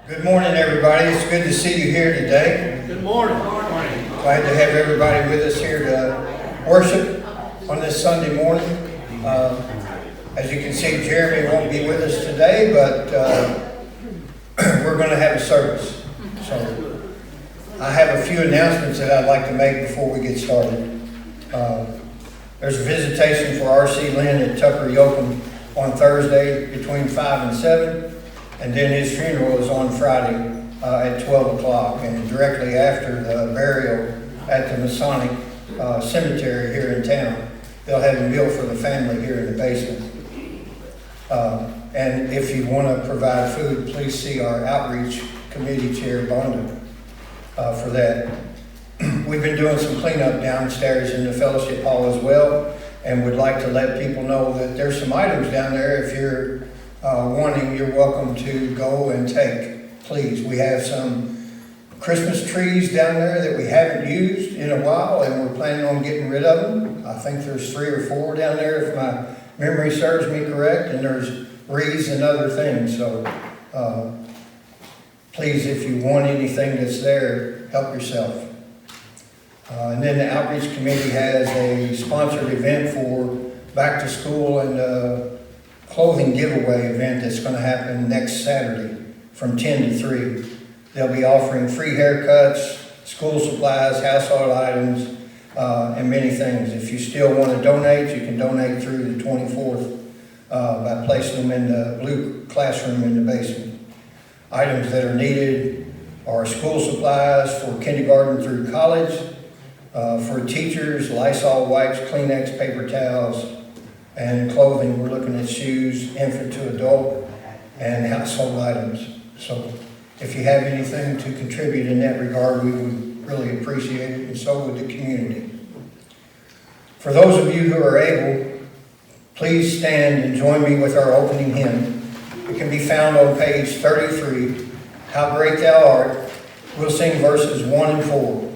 Good morning, everybody. It's good to see you here today. Good morning. Glad to have everybody with us here to worship on this Sunday morning. As you can see, Jeremy won't be with us today, but we're going to have a service. So I have a few announcements that I'd like to make before we get started. There's a visitation for R.C. Lynn at Tucker Yoakum on Thursday between 5 and 7. And then his funeral is on Friday at 12 o'clock. And directly after the burial at the Masonic Cemetery here in town, they'll have a meal for the family here in the basement. And if you want to provide food, please see our outreach committee chair, Bonda, for that. We've been doing some cleanup downstairs in the fellowship hall as well, and would like to let people know that there's some items down there. If you're wanting, you're welcome to go and take, please. We have some Christmas trees down there that we haven't used in a while, and we're planning on getting rid of them. I think there's 3 or 4 down there, if my memory serves me correct, and there's wreaths and other things. So please, if you want anything that's there, help yourself. And then the outreach committee has a sponsored event for back to school and clothing giveaway event that's going to happen next Saturday from 10 to 3. They'll be offering free haircuts, school supplies, household items, and many things. If you still want to donate, you can donate through the 24th by placing them in the blue classroom in the basement. Items that are needed are school supplies for kindergarten through college, for teachers, Lysol wipes, Kleenex paper towels, and clothing. We're looking at shoes, infant to adult, and household items. So if you have anything to contribute in that regard, we would really appreciate it, and so would the community. For those of you who are able, please stand and join me with our opening hymn. It can be found on page 33, How Great Thou Art. We'll sing verses 1 and 4.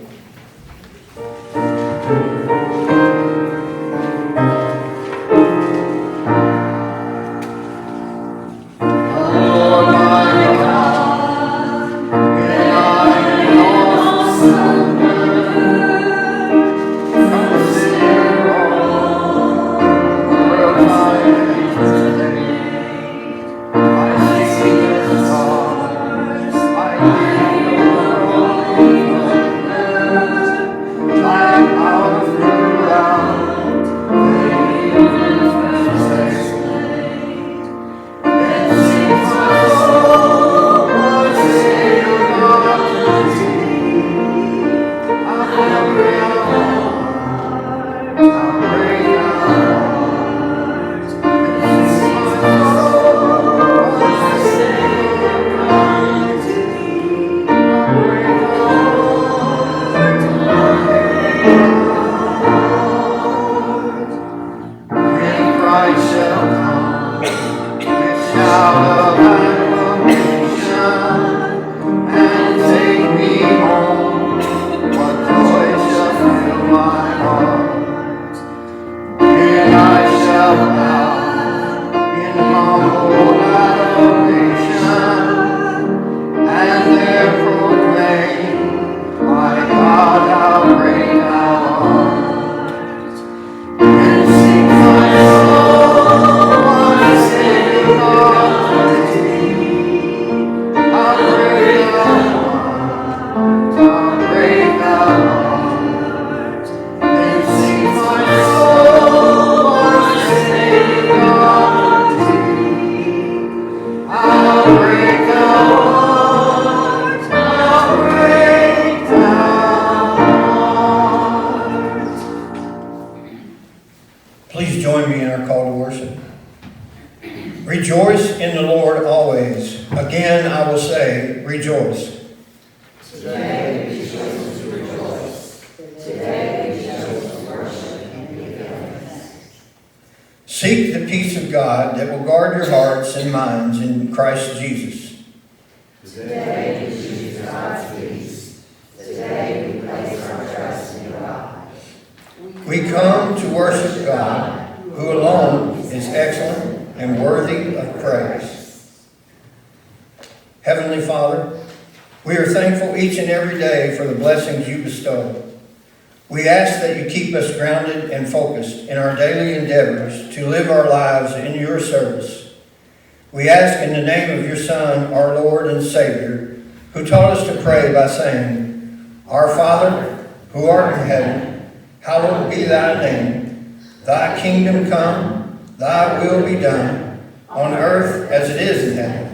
Rejoice in the Lord always. Again, I will say, rejoice. Today we choose to rejoice. Today we choose to worship and give Him thanks. Seek the peace of God that will guard your hearts and minds in Christ Jesus. Today we choose God's peace. Today we place our trust in God. We come to worship God, who alone is excellent and worthy of praise. Heavenly Father, we are thankful each and every day for the blessings you bestow. We ask that you keep us grounded and focused in our daily endeavors to live our lives in your service. We ask in the name of your Son, our Lord and Savior, who taught us to pray by saying, Our Father, who art in heaven, hallowed be thy name. Thy kingdom come, thy will be done, on earth as it is in heaven.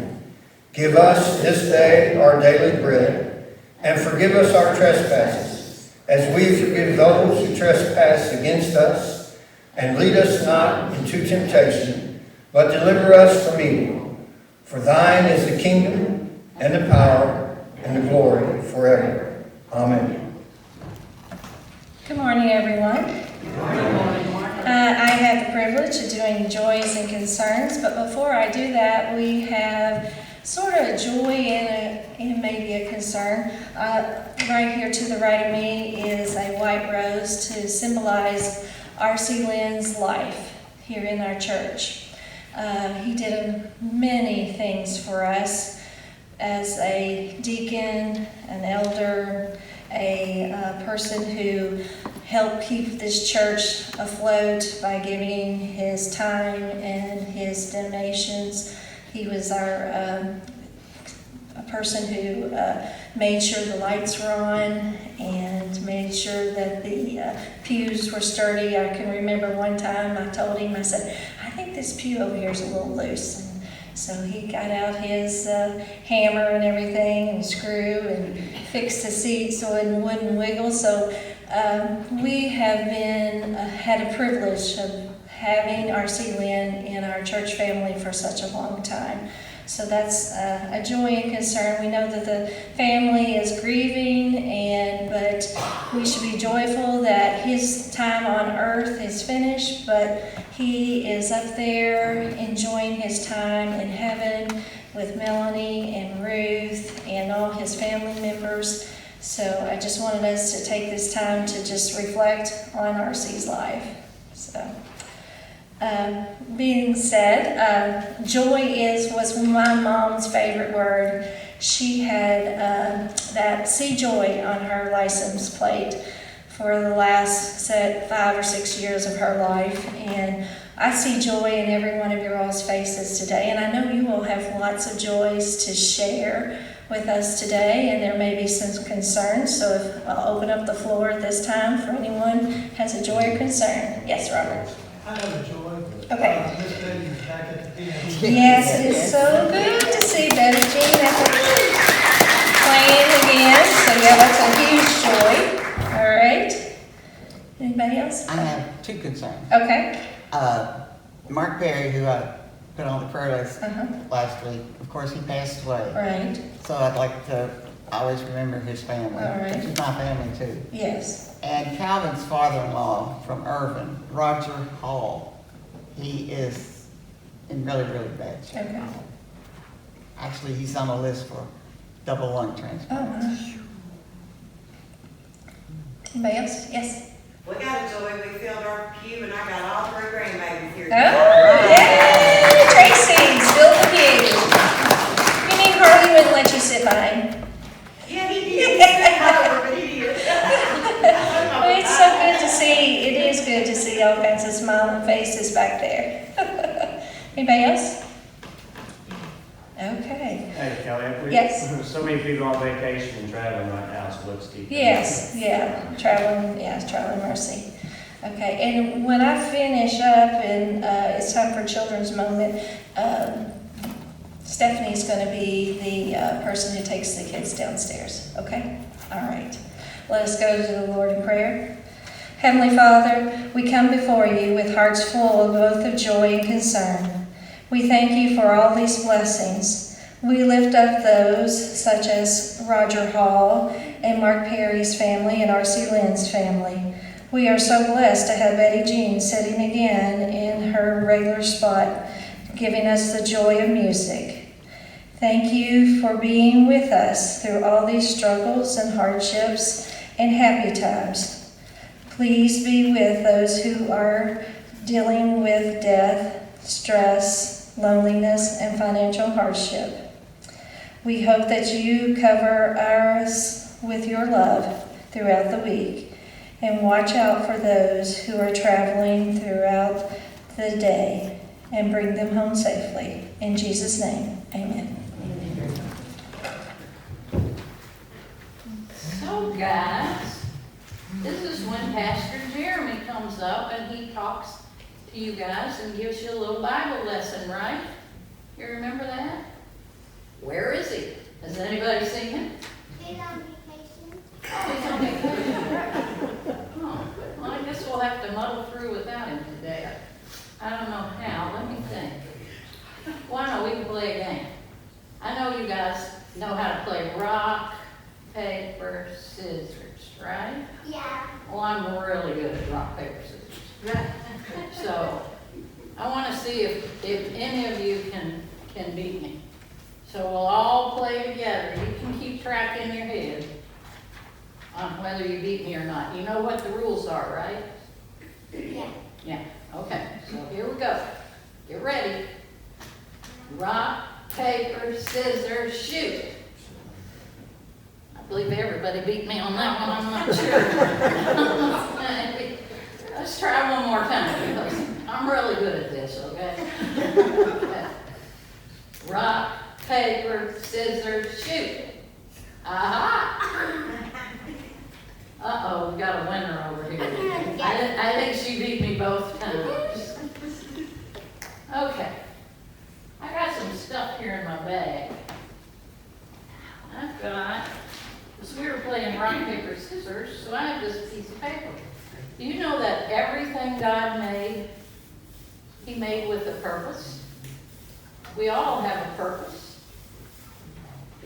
Give us this day our daily bread, and forgive us our trespasses, as we forgive those who trespass against us. And lead us not into temptation, but deliver us from evil. For thine is the kingdom, and the power, and the glory forever. Amen. Good morning, everyone. I have the privilege of doing joys and concerns, but before I do that, we have sort of a joy and maybe a concern. Right here to the right of me is a white rose to symbolize R.C. Lynn's life here in our church. He did many things for us as a deacon, an elder, a person who helped keep this church afloat by giving his time and his donations. He was a person who made sure the lights were on and made sure that the pews were sturdy. I can remember one time I told him, I said, I think this pew over here is a little loose. And so he got out his hammer and everything and screw and fixed the seat so it wouldn't wiggle. So we have had a privilege of having R.C. Lynn in our church family for such a long time. So that's a joy and concern. We know that the family is grieving, but we should be joyful that his time on earth is finished, but he is up there enjoying his time in heaven with Melanie and Ruth and all his family members. So I just wanted us to take this time to just reflect on R.C.'s life. So. Being said, joy was my mom's favorite word. She had that "See Joy" on her license plate for the last 5 or 6 years of her life, and I see joy in every one of your all's faces today, and I know you will have lots of joys to share with us today, and there may be some concerns, so if I'll open up the floor at this time for anyone who has a joy or concern. Yes, Robert. I have a joy. Okay. Miss Betty is back at the piano. Yes, it is so good to see Betty Jean playing again. So yeah, that's a huge joy. All right. Anybody else? I have two concerns. Okay. Mark Perry, who I put on the prayer list last week, of course, he passed away. Right. So I'd like to always remember his family, All right. which is my family too. Yes. And Calvin's father-in-law from Irvin, Roger Hall, he is in really, really bad shape. Okay. Actually, he's on the list for double lung transplant. Oh, wow. Anybody else? Yes. We got a joy, we filled our pew and I got all 3 grandbabies here. Oh, yay! Tracy, spill the pew. You mean Harley wouldn't let you sit by him? Yeah, he did. He said over, but he did. Well, it's so good to see. It is good to see all kinds of smiling faces back there. Anybody else? Okay. Hey, Kelly, Yes. so many people on vacation and traveling right now, so let's keep. Yes, yeah, traveling mercy. Okay, and when I finish up and it's time for children's moment, Stephanie's going to be the person who takes the kids downstairs, okay? All right. Let us go to the Lord in prayer. Heavenly Father, we come before you with hearts full of both of joy and concern. We thank you for all these blessings. We lift up those such as Roger Hall and Mark Perry's family and R.C. Lynn's family. We are so blessed to have Betty Jean sitting again in her regular spot, giving us the joy of music. Thank you for being with us through all these struggles and hardships and happy times. Please be with those who are dealing with death, stress, loneliness, and financial hardship. We hope that you cover ours with your love throughout the week and watch out for those who are traveling throughout the day and bring them home safely. In Jesus' name, amen. So guys, this is when Pastor Jeremy comes up and he talks to you guys and gives you a little Bible lesson, right? You remember that? Where is he? Has anybody seen him? He's on vacation. Oh, he's on vacation. Oh, well, I guess we'll have to muddle through without him today. I don't know how. Let me think. Why don't we play a game? I know you guys know how to play rock, paper, scissors, right? Yeah. Well, I'm really good at rock, paper, scissors. Right. So, I want to see if any of you can beat me. So we'll all play together. You can keep track in your head on whether you beat me or not. You know what the rules are, right? Yeah. Yeah, okay. So here we go. Get ready. Rock, paper, scissors, shoot. I believe everybody beat me on that one. I'm not sure. Let's try one more time because I'm really good at this, okay? Okay. Rock, paper, scissors, shoot. Aha! Uh-oh, we got a winner over here. I think she beat me both times. Okay. I got some stuff here in my bag. I've got, because we were playing rock, paper, scissors, so I have this piece of paper. Do you know that everything God made, He made with a purpose? We all have a purpose.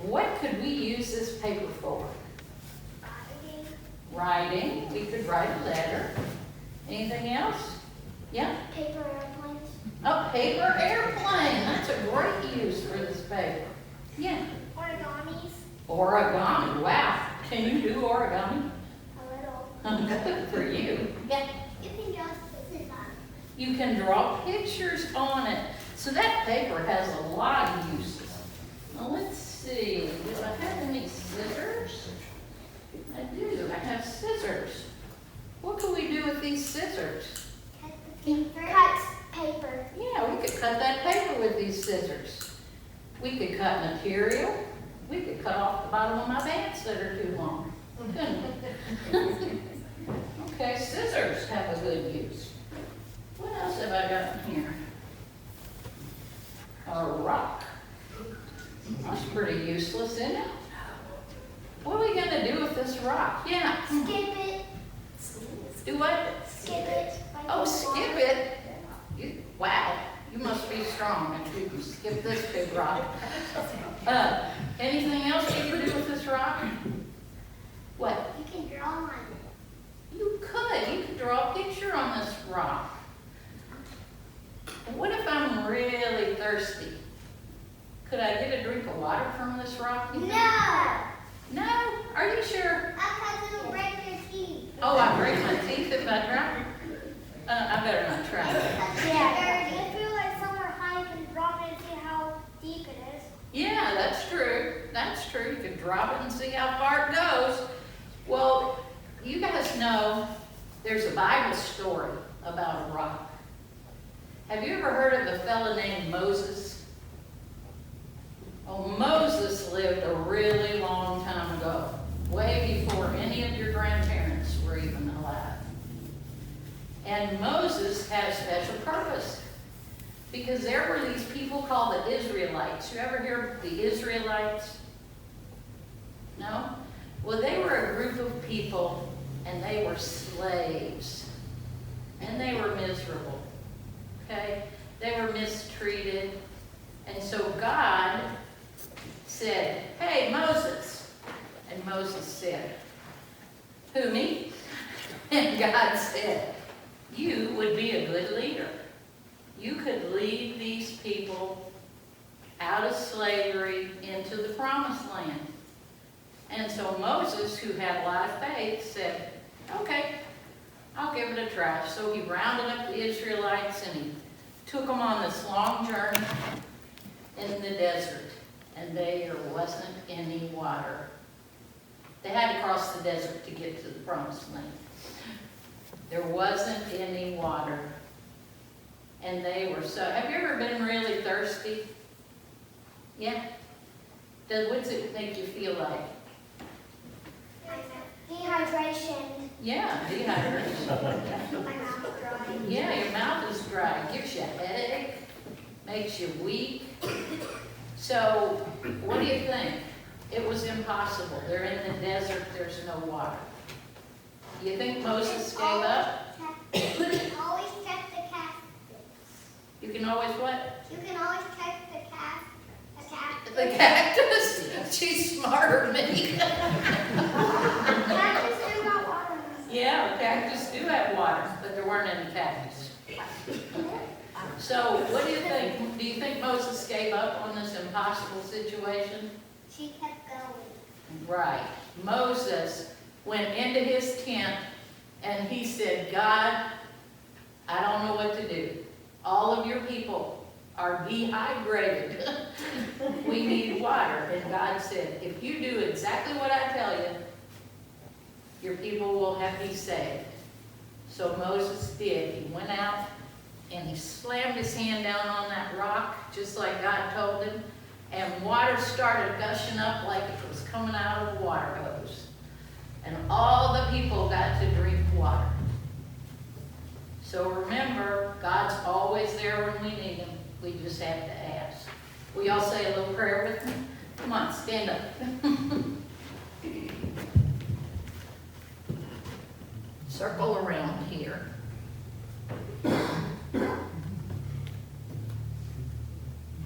What could we use this paper for? Writing. We could write a letter. Anything else? Yeah? Paper airplanes. Oh, paper airplane. That's a great use for this paper. Yeah. Origamis. Origami. Wow. Can you do origami? A little. Good for you. Yeah. You can just put it on. You can draw pictures on it. So that paper has a lot of uses. Now let's see. Do I have any scissors? I do. I have scissors. What can we do with these scissors? Cut the paper. Cut paper. Yeah, we could cut that paper with these scissors. We could cut material. We could cut off the bottom of my pants that are too long. Couldn't we? Okay, scissors have a good use. What else have I got in here? A rock. That's pretty useless, isn't it? What are we gonna do with this rock? Yeah. Skip it. Do what? Skip it. Oh, skip it. Wow, you must be strong if you can skip this big rock. Anything else you can do with this rock? What? You can draw on it. You could draw a picture on this rock. And what if I'm really thirsty? Could I get a drink of water from this rock? you think? No. No? Are you sure? Because it'll break your teeth. Oh, I break my teeth if I try? I better not try that. Yeah. If you're like somewhere high, you can drop it and see how deep it is. Yeah, that's true. That's true. You could drop it and see how far it goes. Well, you guys know there's a Bible story about a rock. Have you ever heard of a fella named Moses? Well, Moses lived a really long time ago, way before any of your grandparents were even alive. And Moses had a special purpose because there were these people called the Israelites. You ever hear of the Israelites? No? Well, they were a group of people and they were slaves. And they were miserable. Okay? They were mistreated. And so God said, "Hey, Moses." And Moses said, "Who, me?" And God said, "You would be a good leader. You could lead these people out of slavery into the promised land." And so Moses, who had a lot of faith, said, "Okay, I'll give it a try." So he rounded up the Israelites and he took them on this long journey in the desert. and there wasn't any water. They had to cross the desert to get to the promised land. There wasn't any water. And they were so, have you ever been really thirsty? Yeah? What's it make you feel like? Dehydration. Yeah, dehydration. My mouth dry. Yeah, your mouth is dry, gives you a headache, makes you weak. So, what do you think? It was impossible. They're in the desert, there's no water. You think Moses gave up? You can always check the cactus. You can always what? You can always check the cactus. The cactus? She's smarter than me. Cactus do got water. Yeah, cactus do have water, but there weren't any cactus. So, what do you think? Do you think Moses gave up on this impossible situation? She kept going. Right. Moses went into his tent and he said, God, I don't know what to do. All of your people are dehydrated. We need water. And God said, if you do exactly what I tell you, your people will be saved. So Moses did. He went out and he slammed his hand down on that rock, just like God told him, and water started gushing up like it was coming out of a water hose. And all the people got to drink water. So remember, God's always there when we need him. We just have to ask. Will y'all say a little prayer with me? Come on, stand up. Circle around here.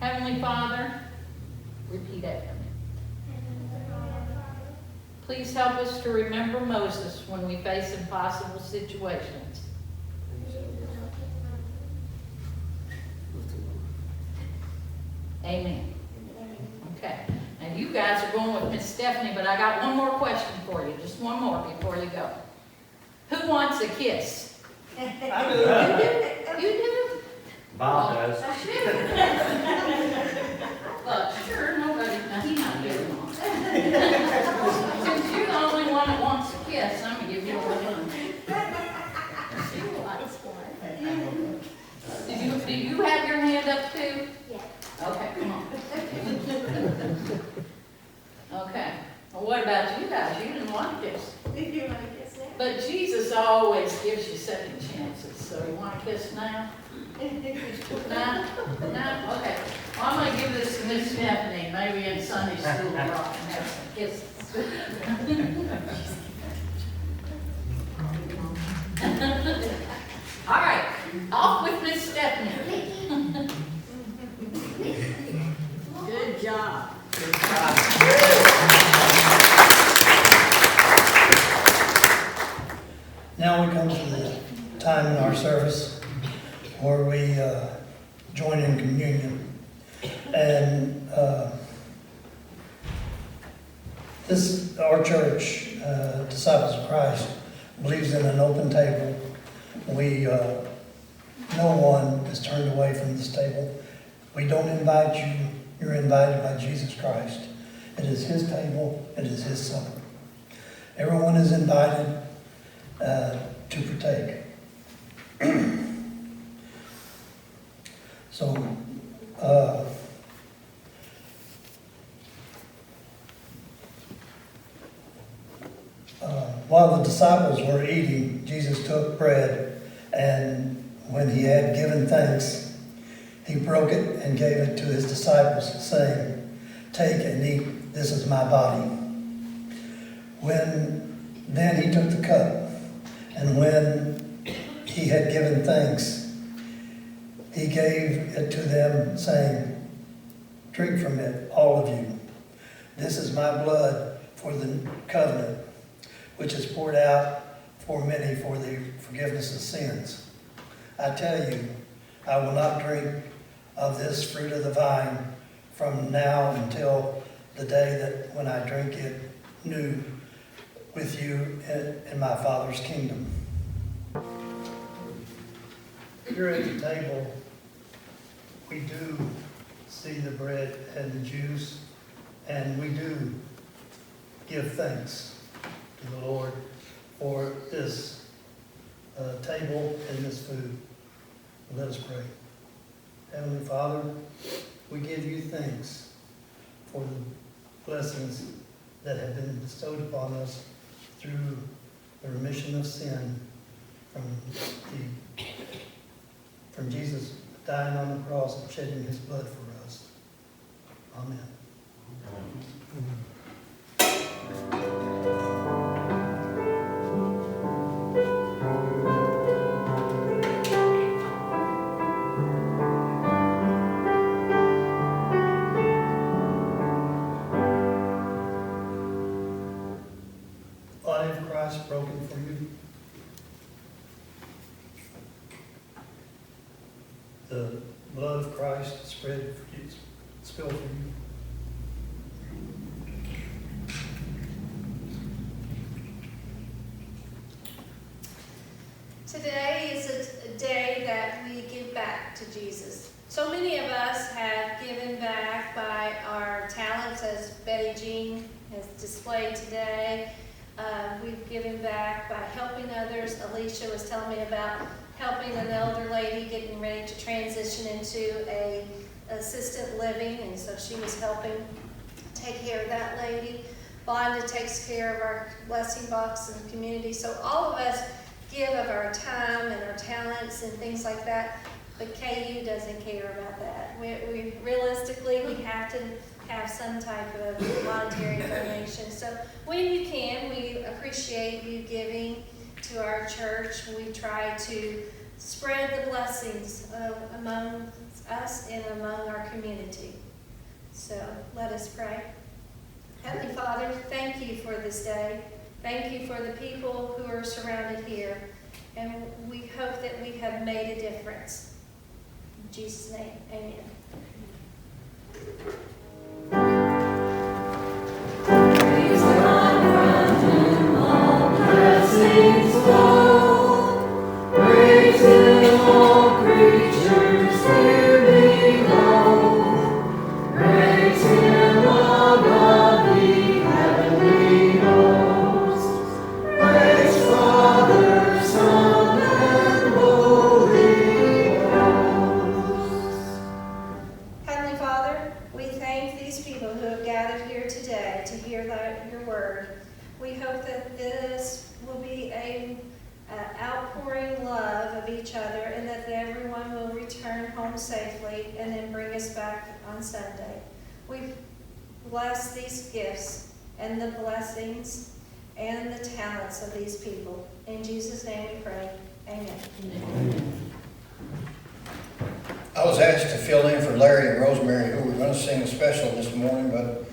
Heavenly Father, repeat after me. Please help us to remember Moses when we face impossible situations. Amen. Okay. Now you guys are going with Miss Stephanie, but I got one more question for you. Just one more before you go. Who wants a kiss? I do. You do? Bob does. Look, sure, nobody, now he's not giving one. Since you're the only one that wants a kiss, I'm gonna give you one. Do you have your hand up too? Yeah. Okay, come on. Okay, well, what about you guys? You didn't want a kiss. Did you want to kiss now? But Jesus always gives you second chances, so you want to kiss now? No? No? Okay. Well, I'm going to give this to Miss Stephanie, maybe in Sunday school, where I can have some kisses. All right, off with Miss Stephanie. Good job. Good job. Now we come to the time in our service where we join in communion. And our church, Disciples of Christ, believes in an open table. No one is turned away from this table. We don't invite you. You're invited by Jesus Christ. It is his table. It is his supper. Everyone is invited to partake. So, while the disciples were eating, Jesus took bread, and when he had given thanks, he broke it and gave it to his disciples, saying, "Take and eat, this is my body." Then he took the cup, and when he had given thanks, he gave it to them, saying, "Drink from it, all of you. This is my blood for the covenant, which is poured out for many for the forgiveness of sins. I tell you, I will not drink of this fruit of the vine from now until the day that when I drink it new with you in my Father's kingdom." Here at the table, we do see the bread and the juice, And we do give thanks to the Lord for this table and this food. Let us pray. Heavenly Father, we give you thanks for the blessings that have been bestowed upon us through the remission of sin from Jesus dying on the cross and shedding his blood for us. Amen. Body of Christ broken for you. The blood of Christ spilled for you. Today is a day that we give back to Jesus. So many of us have given back by our talents, as Betty Jean has displayed today. We've given back by helping others. Alicia was telling me about helping an elder lady getting ready to transition into a assisted living, and so she was helping take care of that lady. Vonda takes care of our blessing box in the community. So all of us give of our time and our talents and things like that, but KU doesn't care about that. We realistically, we have to have some type of monetary donation. So when you can, we appreciate you giving to our church. We try to spread the blessings among us and among our community. So let us pray. Heavenly Father, thank you for this day. Thank you for the people who are surrounded here. And we hope that we have made a difference. In Jesus' name, amen. Praise God from whom all blessings flow. Praise Him, all creatures here below. Praise Him above the heavenly hosts. Praise Father, Son, and Holy Ghost. Heavenly Father, we thank these people who have gathered here today to hear your word. We hope that this will be an outpouring love of each other, and that everyone will return home safely and then bring us back on Sunday. We bless these gifts and the blessings and the talents of these people. In Jesus' name we pray. Amen. I was asked to fill in for Larry and Rosemary, who were going to sing a special this morning, but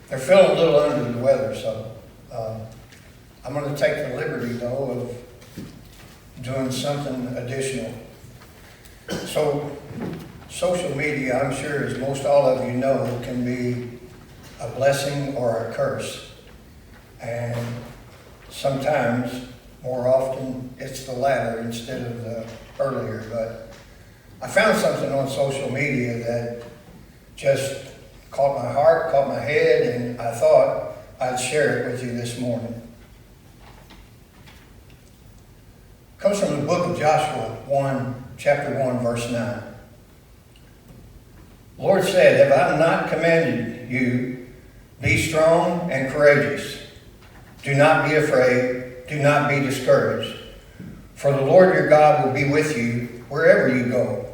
they're feeling a little under the weather, so I'm going to take the liberty, though, of doing something additional. So, social media, I'm sure, as most all of you know, can be a blessing or a curse. And sometimes, more often, it's the latter instead of the earlier. But I found something on social media that just caught my heart, caught my head, and I thought I'd share it with you this morning. It comes from the book of Joshua, chapter 1, verse 9. The Lord said, "Have I not commanded you, be strong and courageous? Do not be afraid, do not be discouraged. For the Lord your God will be with you wherever you go."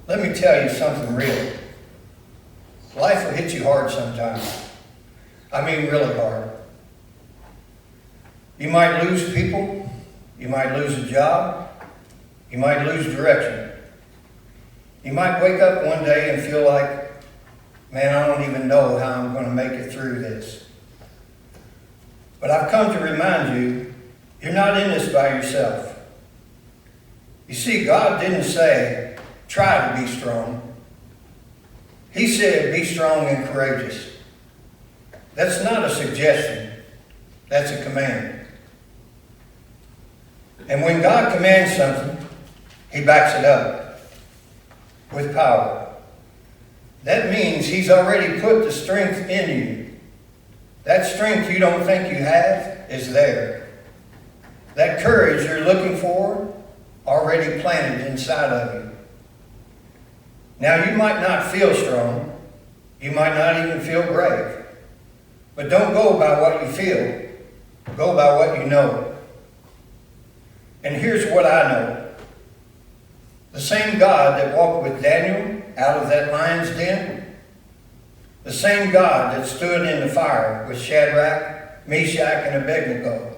Let me tell you something real. Life will hit you hard sometimes. I mean really hard. You might lose people. You might lose a job. You might lose direction. You might wake up one day and feel like, man, I don't even know how I'm going to make it through this. But I've come to remind you, you're not in this by yourself. You see, God didn't say, try to be strong. He said, be strong and courageous. That's not a suggestion. That's a command. And when God commands something, He backs it up with power. that means He's already put the strength in you. That strength you don't think you have is there. That courage you're looking for, already planted inside of you. Now, you might not feel strong. You might not even feel brave. But don't go by what you feel. Go by what you know. And here's what I know. The same God that walked with Daniel out of that lion's den, the same God that stood in the fire with Shadrach, Meshach, and Abednego,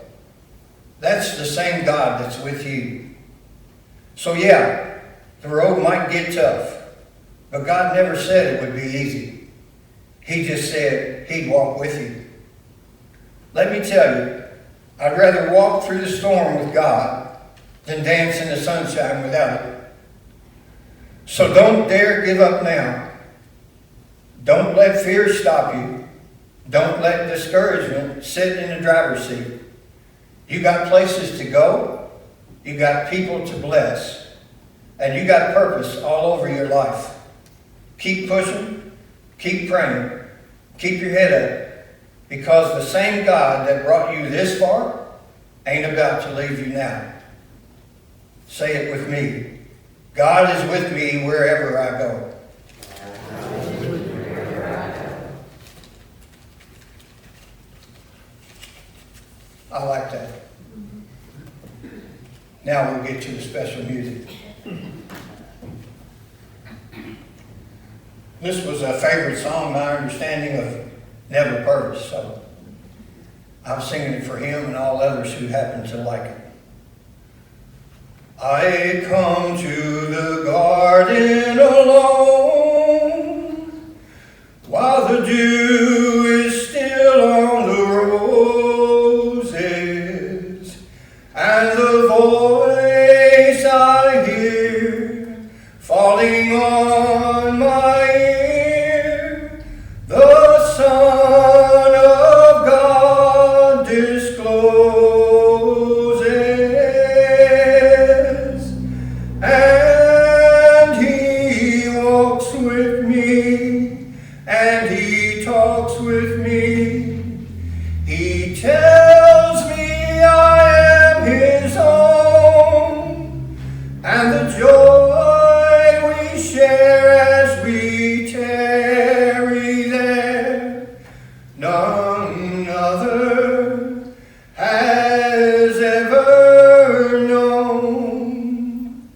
that's the same God that's with you. So yeah, the road might get tough, but God never said it would be easy. He just said He'd walk with you. Let me tell you, I'd rather walk through the storm with God than dance in the sunshine without it. So don't dare give up now. Don't let fear stop you. Don't let discouragement sit in the driver's seat. You got places to go. You got people to bless. And you got purpose all over your life. Keep pushing. Keep praying. Keep your head up. Because the same God that brought you this far ain't about to leave you now. Say it with me. God is with me wherever I go. I like that. Now we'll get to the special music. This was a favorite song, my understanding, of Betty Purvis, so I'm singing it for him and all others who happen to like it. I come to the garden alone, while the dew is still on the roses, and the voice I hear falling on my ear, the Son of God discloses, and He walks with me, and He talks with me. He tells me I am His own, and the joy we share as we tarry there, none other has ever known.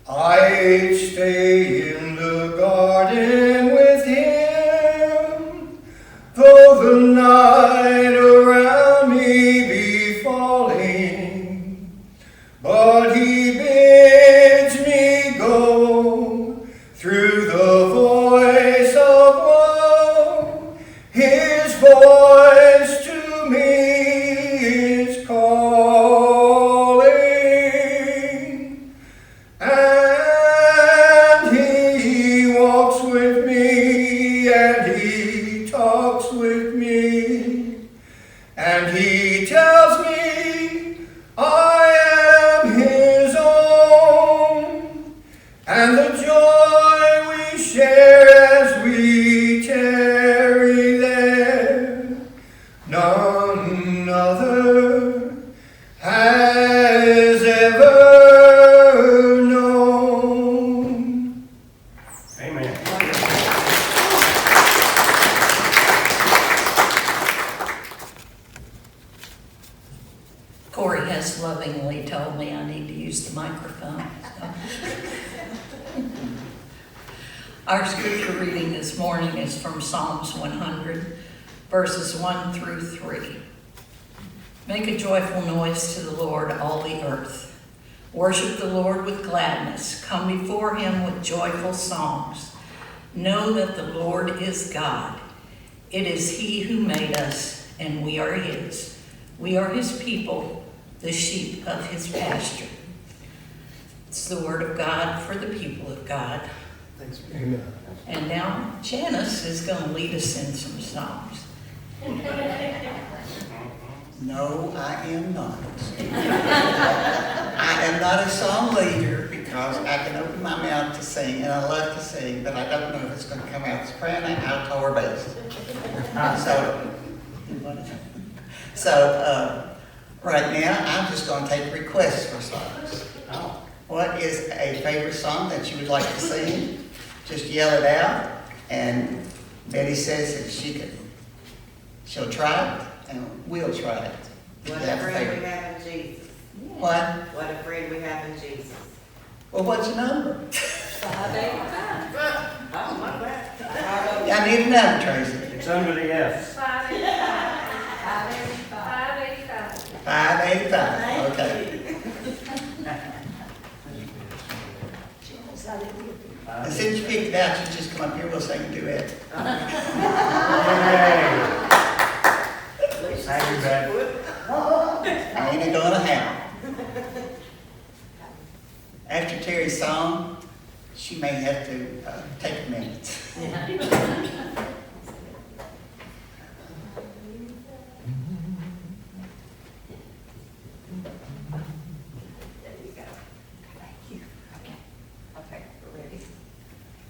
I'd stay in the garden with Him, though the night around me be falling, but He bids me go through the voice of woe. His voice to me is calling, and He walks with me, and He talks with me, and He tells me I am His own, and the joy we share as we tarry there, none other has ever known. Amen. Corey has lovingly told me I need to use the microphone. So. Our scripture reading this morning is from Psalms 100, verses 1 through 3. Make a joyful noise to the Lord, all the earth. Worship the Lord with gladness. Come before Him with joyful songs. Know that the Lord is God. It is He who made us, and we are His. We are His people, the sheep of His pasture. It's the word of God for the people of God. Thanks. Amen. And now Janice is going to lead us in some songs. No, I am not. I am not a song leader because because I can open my mouth to sing, and I love to sing, but I don't know if it's going to come out soprano, alto, or bass. So, right now, I'm just going to take requests for songs. Oh. What is a favorite song that you would like to sing? Just yell it out, and Betty says that she'll try it, and we'll try it. What a friend we have in Jesus. What? What a friend we have in Jesus. Well, what's your number? 585. Oh, my bad. I need a number, Tracy. It's under the F. 585. 585, okay. And since you picked it out, you just come up here, we'll sing a duet. Thank you, Beth. Ain't it gonna happen? After Terry's song, she may have to take minutes.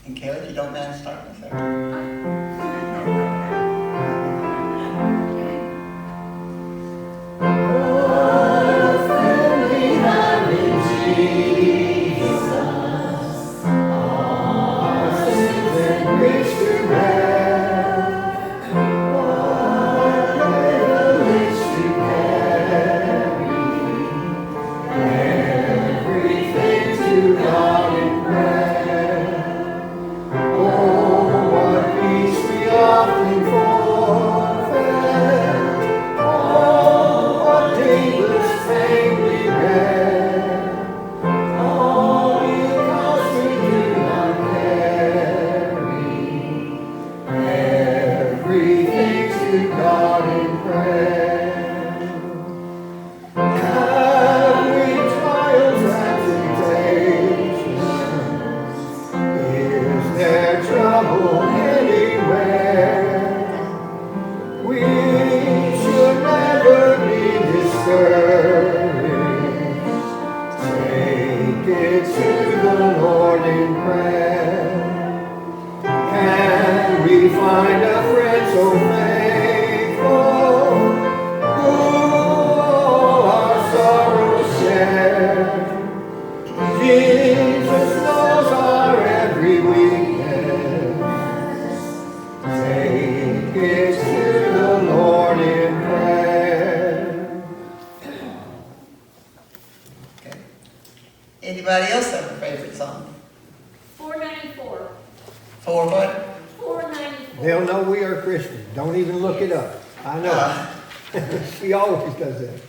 And Kelly, if you don't mind starting us out. Anybody else have a favorite song? 494. For what? 494. They'll know we are Christians. Don't even look it up. I know. She always does that.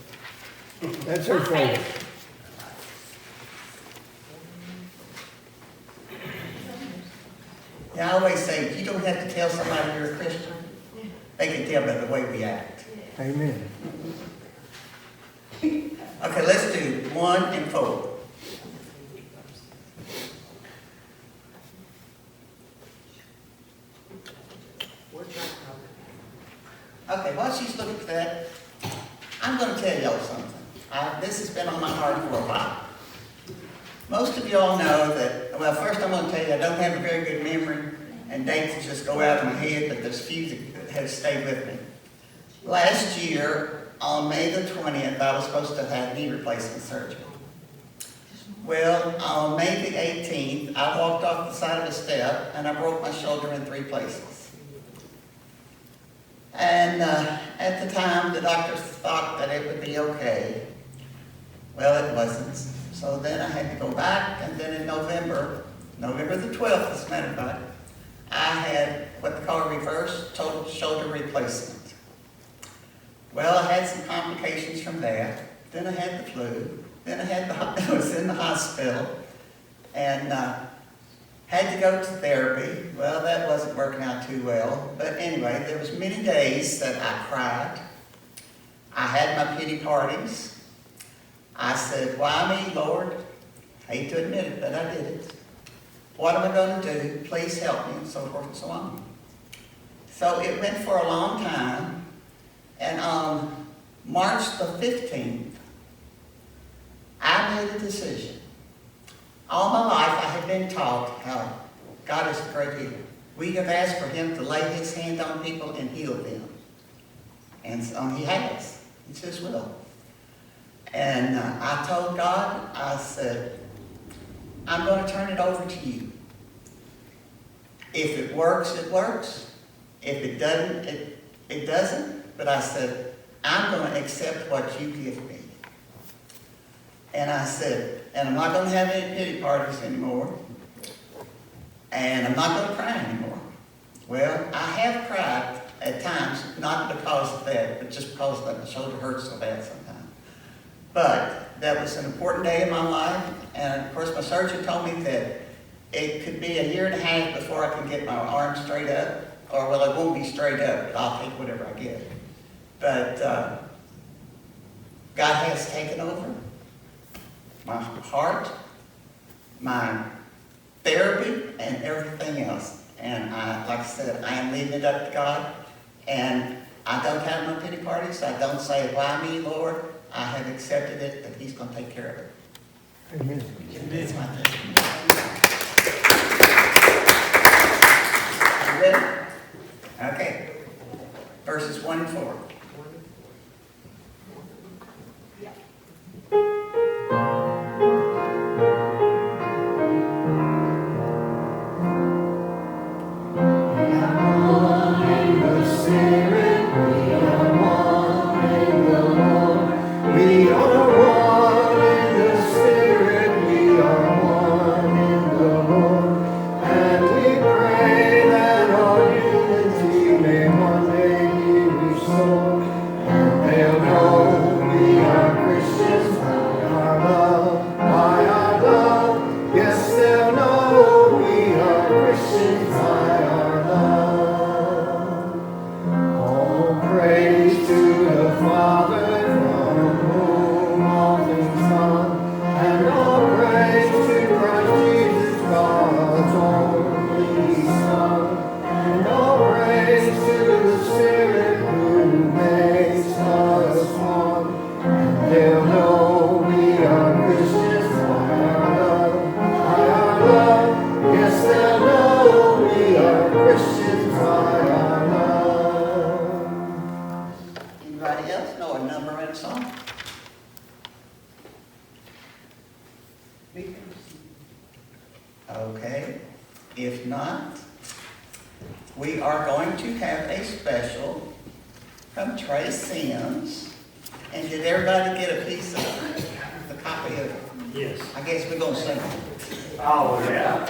That's her favorite. Yeah, I always say, you don't have to tell somebody you're a Christian. They can tell by the way we act. Amen. Okay, let's do 1 and 4. Okay, while she's looking for that, I'm going to tell y'all something. This has been on my heart for a while. Most of y'all know that, well, first I'm going to tell you I don't have a very good memory, and dates just go out of my head, but there's few that have stayed with me. Last year, on May the 20th, I was supposed to have knee replacement surgery. Well, on May the 18th, I walked off the side of a step, and I broke my shoulder in 3 places. And at the time, the doctors thought that it would be okay. Well, it wasn't. So then I had to go back, and then in November the 12th, as a matter of fact, I had what they call a reverse total shoulder replacement. Well, I had some complications from that. Then I had the flu. Then I was in the hospital, and had to go to therapy. Well, that wasn't working out too well. But anyway, there was many days that I cried. I had my pity parties. I said, why me, Lord? I hate to admit it, but I did it. What am I going to do? Please help me, and so forth and so on. So it went for a long time, and on March the 15th, I made a decision. All my life I have been taught how God is a great healer. We have asked for him to lay his hand on people and heal them. And so he has. It's his will. And I told God, I said, I'm going to turn it over to you. If it works, it works. If it doesn't, it doesn't. But I said, I'm going to accept what you give me. And I said, and I'm not going to have any pity parties anymore. And I'm not going to cry anymore. Well, I have cried at times, not because of that, but just because my shoulder hurts so bad sometimes. But that was an important day in my life. And of course, my surgeon told me that it could be a year and a half before I can get my arm straight up. Or, well, it won't be straight up, but I'll take whatever I get. But God has taken over my heart, my therapy, and everything else. And like I said, I am leaving it up to God. And I don't have no pity parties. I don't say, why me, Lord? I have accepted it, that he's going to take care of it. Amen. That's my testimony. You ready? Okay. Verses 1 and 4. Anybody else know a number in a song? Okay. If not, we are going to have a special from Trey Sims. And did everybody get a piece of the copy of it? Yes. I guess we're going to sing it. Oh, yeah.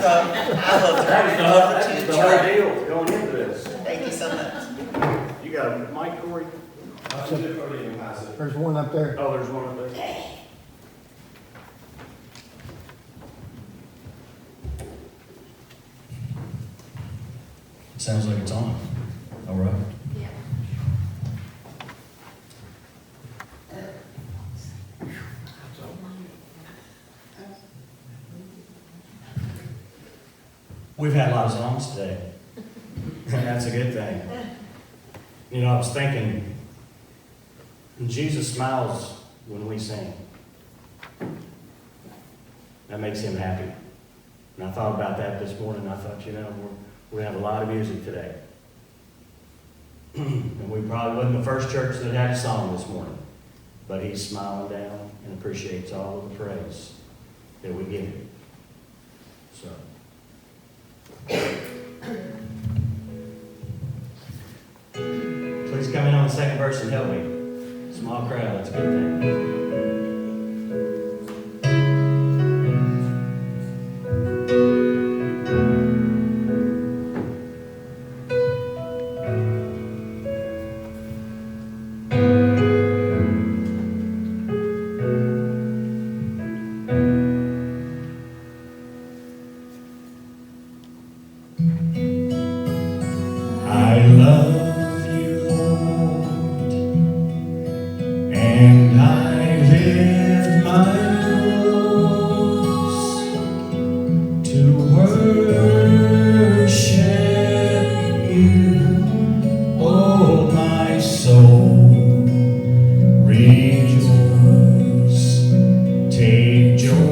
So I will turn it over That's to the whole Trey. deal going into this. Thank you so much. You got a mic, Corey? There's one up there. Oh, there's one up there. Sounds like it's on. All right. Yeah. We've had a lot of songs today, and that's a good thing. You know, I was thinking, Jesus smiles when we sing. That makes him happy. And I thought about that this morning. I thought, you know, we have a lot of music today. And we probably wasn't the first church that had a song this morning. But he's smiling down and appreciates all of the praise that we give him. So. Please come in on the second verse and help me. Small crowd, that's a good thing. I love you, Lord, and I lift my voice to worship you. Oh, my soul, rejoice, take joy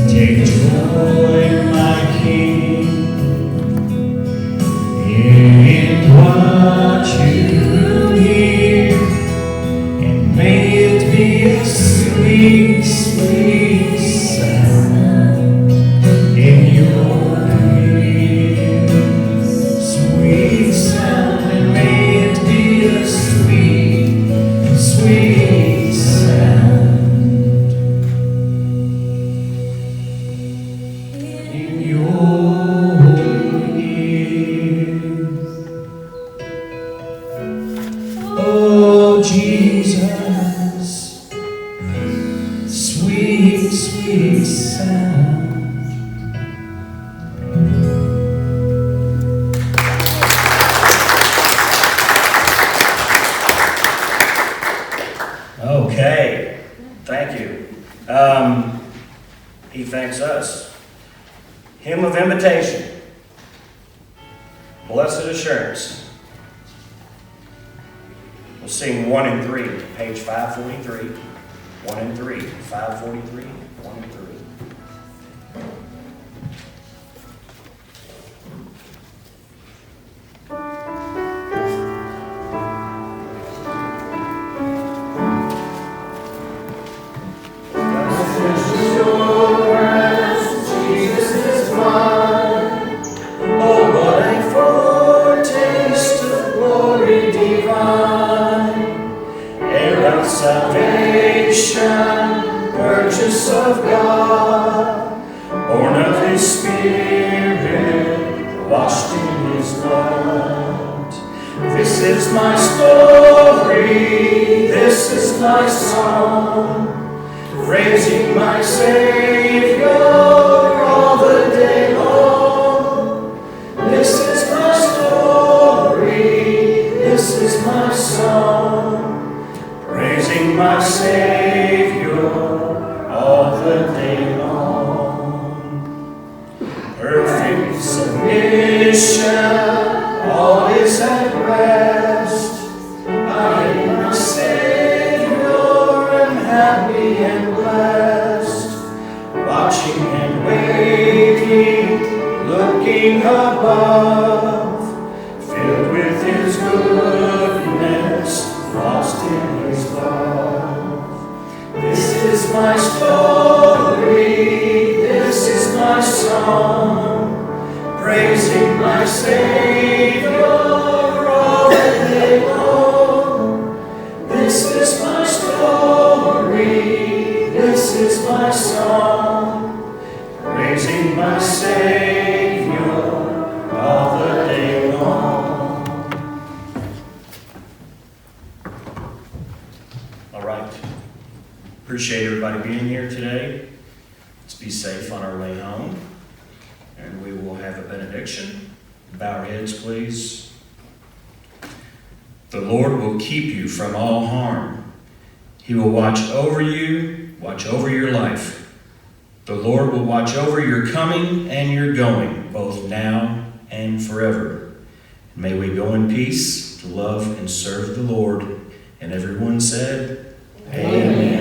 Take joy, my King, in what you hear, and may it be a sweet, sweet sound in your ears. Sweet sound, and may it be a sweet, sweet sound in your ears. Oh, Jesus, sweet, sweet sound. Okay, thank you. He thanks us. Hymn of invitation. Blessed assurance. We'll sing 1 and 3, page 543. 1 and 3, 543, 1 and 3. Salvation, purchase of God, born of His Spirit, washed in His blood. This is my story, this is my song, praising my Savior all the day long. This is my story, this is my song, praising my Savior all the day long. Perfect submission, all is at rest. I in my Savior am happy and blessed, watching and waiting, looking above, filled with His goodness, lost in His love. This is my story, this is my song, praising my Savior all the day long. This is my story, this is my song, praising my Savior all the day long. Appreciate everybody being here today. Let's be safe on our way home. And we will have a benediction. Bow our heads, please. The Lord will keep you from all harm. He will watch over you, watch over your life. The Lord will watch over your coming and your going, both now and forever. And may we go in peace to love and serve the Lord. And everyone said, Amen.